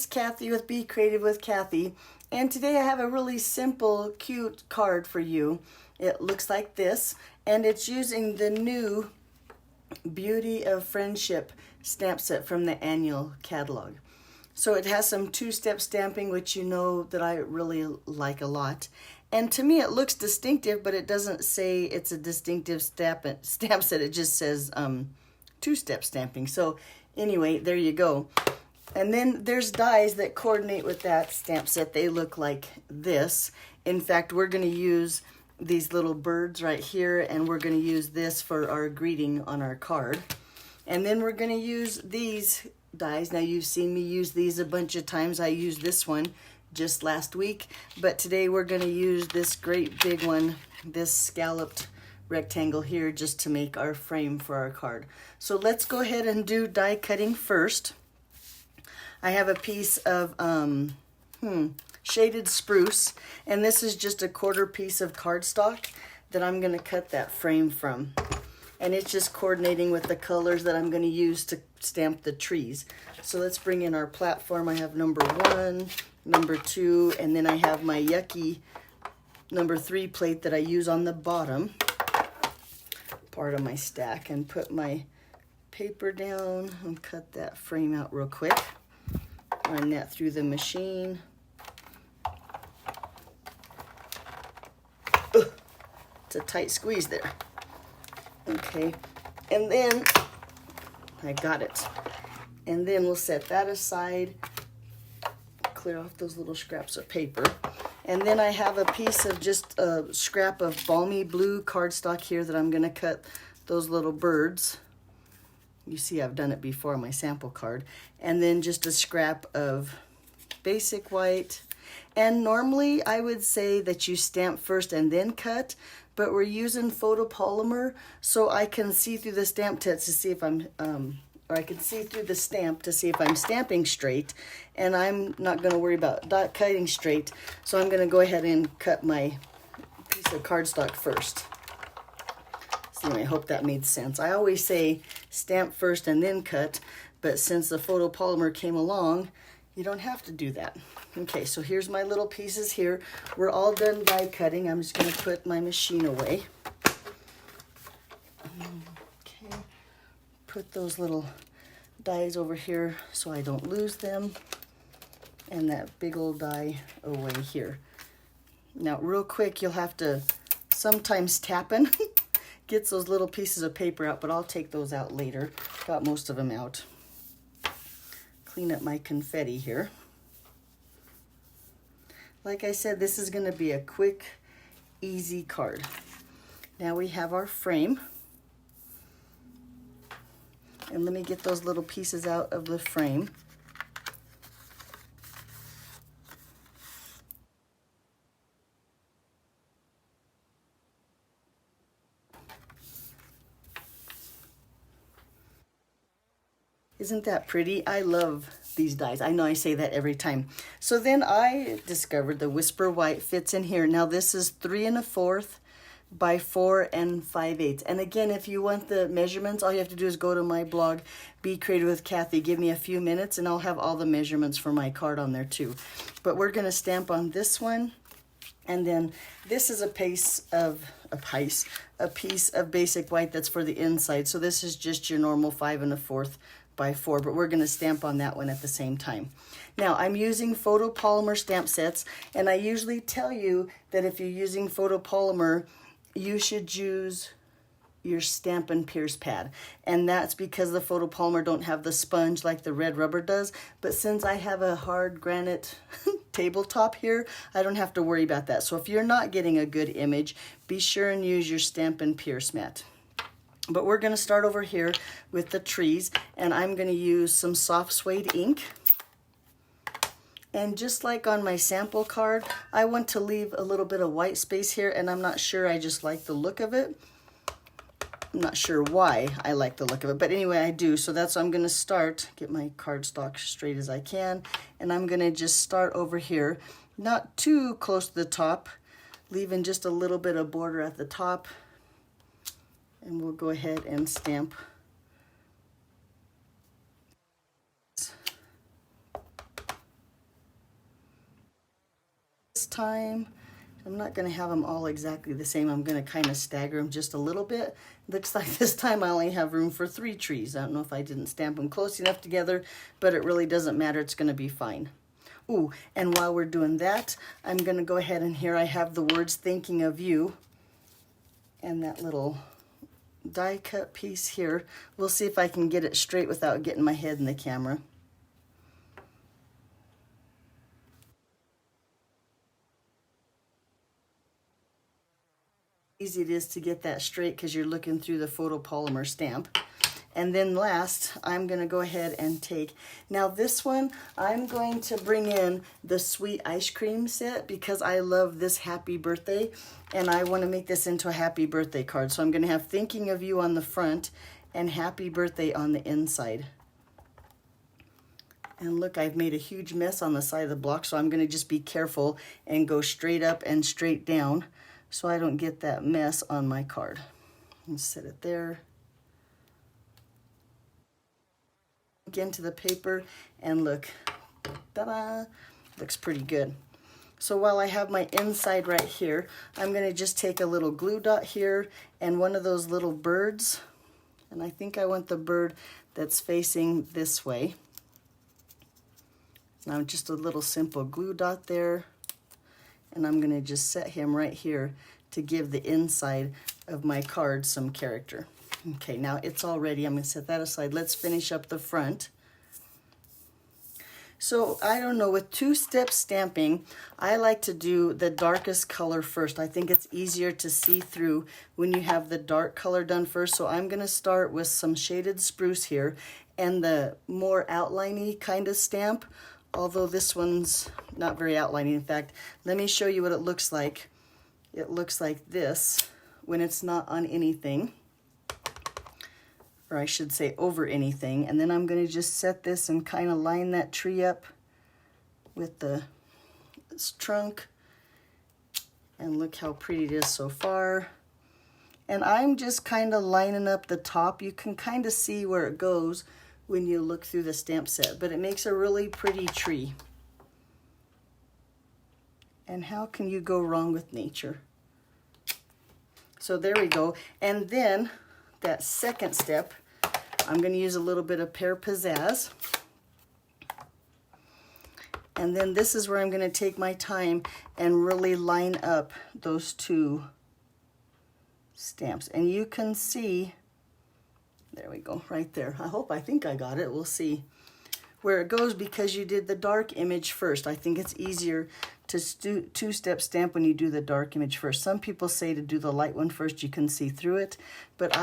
it's Kathy with Be Creative with Kathy, and today I have a really simple, cute card for you. It looks like this, and it's using the new Beauty of Friendship stamp set from the annual catalog. So it has some two-step stamping, which you know that I really like a lot. And to me, it looks distinctive, but it doesn't say it's a distinctive stamp set. It just says two-step stamping. So anyway, there you go. And then there's dies that coordinate with that stamp set. They look like this. In fact, we're going to use these little birds right here, and we're going to use this for our greeting on our card. And then we're going to use these dies. Now, you've seen me use these a bunch of times. I used this one just last week, but today we're going to use this great big one, this scalloped rectangle here, just to make our frame for our card. So let's go ahead and do die cutting first. I have a piece of shaded spruce, and this is just a quarter piece of cardstock that I'm going to cut that frame from. And it's just coordinating with the colors that I'm going to use to stamp the trees. So let's bring in our platform. I have number 1, number 2, and then I have my yucky number 3 plate that I use on the bottom part of my stack, and put my paper down and cut that frame out real quick. Run that through the machine. Ugh, it's a tight squeeze there. Okay, and then I got it. And then we'll set that aside, clear off those little scraps of paper. And then I have a piece of just a scrap of balmy blue cardstock here that I'm going to cut those little birds. You see I've done it before on my sample card. And then just a scrap of basic white. And normally I would say that you stamp first and then cut, but we're using photopolymer, so I can see through the stamp test to see if I'm, or I can see through the stamp to see if I'm stamping straight, and I'm not going to worry about cutting straight, so I'm going to go ahead and cut my piece of cardstock first. So I hope that made sense. I always say stamp first and then cut, but since the photopolymer came along, you don't have to do that. Okay, so here's my little pieces here. We're all done die cutting. I'm just going to put my machine away. Okay, put those little dies over here so I don't lose them. And that big old die away here. Now, real quick, you'll have to sometimes tapping gets those little pieces of paper out, but I'll take those out later. Got most of them out. Clean up my confetti here. Like I said, this is going to be a quick, easy card. Now we have our frame. And let me get those little pieces out of the frame. Isn't that pretty? I love these dies. I know I say that every time. So then I discovered the Whisper White fits in here. Now this is 3 1/4 by 4 5/8. And again, if you want the measurements, all you have to do is go to my blog, Be Creative with Kathy. Give me a few minutes and I'll have all the measurements for my card on there too. But we're going to stamp on this one. And then this is a piece of basic white that's for the inside. So this is just your normal 5 1/4 by 4, but we're going to stamp on that one at the same time. Now, I'm using photopolymer stamp sets, and I usually tell you that if you're using photopolymer, you should use your Stampin' Pierce pad, and that's because the photopolymer don't have the sponge like the red rubber does, but since I have a hard granite tabletop here, I don't have to worry about that. So if you're not getting a good image, be sure and use your Stampin' Pierce mat. But we're going to start over here with the trees, and I'm going to use some soft suede ink. And just like on my sample card, I want to leave a little bit of white space here, and I'm not sure, I just like the look of it. I'm not sure why I like the look of it, but anyway, I do. So that's what I'm going to start, get my cardstock straight as I can, and I'm going to just start over here, not too close to the top, leaving just a little bit of border at the top. And we'll go ahead and stamp. time, I'm not going to have them all exactly the same. I'm going to kind of stagger them just a little bit. Looks like this time I only have room for 3 trees. I don't know if I didn't stamp them close enough together, but it really doesn't matter. It's going to be fine. Ooh, and while we're doing that, I'm going to go ahead and here I have the words thinking of you. And that little die cut piece here. We'll see if I can get it straight without getting my head in the camera. Easy it is to get that straight because you're looking through the photopolymer stamp. And then last, I'm going to go ahead and take, now this one, I'm going to bring in the sweet ice cream set because I love this happy birthday and I want to make this into a happy birthday card. So I'm going to have thinking of you on the front and happy birthday on the inside. And look, I've made a huge mess on the side of the block, so I'm going to just be careful and go straight up and straight down so I don't get that mess on my card. And set it there. Into the paper and look, ta-da, looks pretty good. So while I have my inside right here, I'm going to just take a little glue dot here and one of those little birds, and I think I want the bird that's facing this way. Now just a little simple glue dot there, and I'm going to just set him right here to give the inside of my card some character. Okay, now it's all ready. I'm going to set that aside. Let's finish up the front. So I don't know, with two-step stamping, I like to do the darkest color first. I think it's easier to see through when you have the dark color done first. So I'm going to start with some shaded spruce here and the more outliney kind of stamp, although this one's not very outliney. In fact, let me show you what it looks like. It looks like this when it's not on anything. Or I should say over anything, and then I'm going to just set this and kind of line that tree up with this trunk, and look how pretty it is so far. And I'm just kind of lining up the top. You can kind of see where it goes when you look through the stamp set, but it makes a really pretty tree. And how can you go wrong with nature? So there we go. And then that second step, I'm going to use a little bit of Pear Pizzazz. And then this is where I'm going to take my time and really line up those two stamps. And you can see, there we go, right there. I think I got it. We'll see where it goes because you did the dark image first. I think it's easier to two-step stamp when you do the dark image first. Some people say to do the light one first, you can see through it, but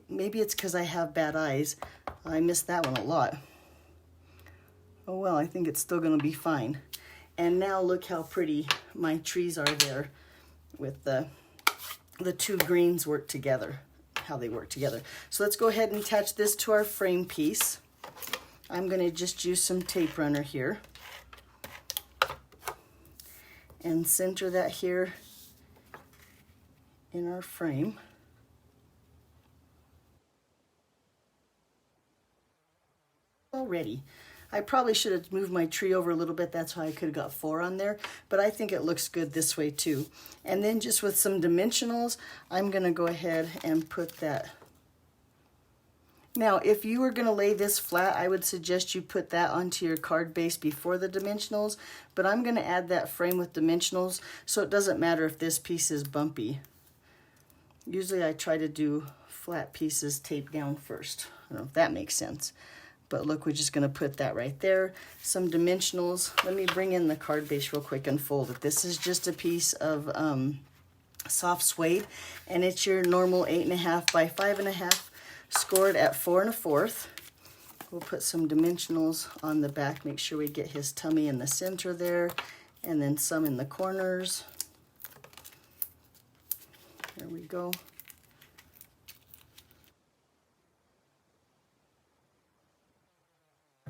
maybe it's because I have bad eyes. I miss that one a lot. Oh well, I think it's still gonna be fine. And now look how pretty my trees are there with the two greens work together, how they work together. So let's go ahead and attach this to our frame piece. I'm going to just use some tape runner here and center that here in our frame. Already. I probably should have moved my tree over a little bit. That's how I could have got 4 on there, but I think it looks good this way too. And then just with some dimensionals, I'm going to go ahead and put that. Now, if you were going to lay this flat, I would suggest you put that onto your card base before the dimensionals, but I'm going to add that frame with dimensionals, so it doesn't matter if this piece is bumpy. Usually I try to do flat pieces taped down first. I don't know if that makes sense. But look, we're just going to put that right there. Some dimensionals. Let me bring in the card base real quick and fold it. This is just a piece of soft suede, and it's your normal 8.5 by 5.5. Scored at 4 1/4. We'll put some dimensionals on the back, make sure we get his tummy in the center there, and then some in the corners. There we go.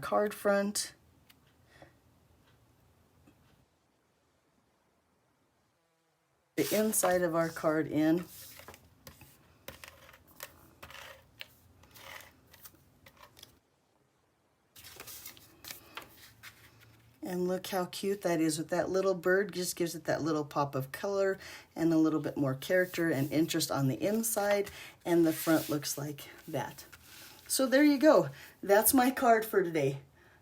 Card front. The inside of our card in. And look how cute that is with that little bird. Just gives it that little pop of color and a little bit more character and interest on the inside. And the front looks like that. So there you go. That's my card for today.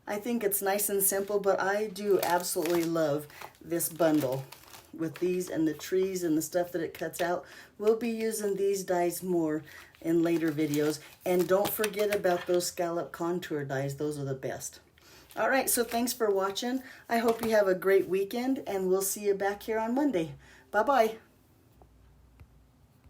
I think it's nice and simple, but I do absolutely love this bundle with these and the trees and the stuff that it cuts out. We'll be using these dies more in later videos. And don't forget about those scallop contour dies. Those are the best. All right, so thanks for watching. I hope you have a great weekend, and we'll see you back here on Monday. Bye-bye.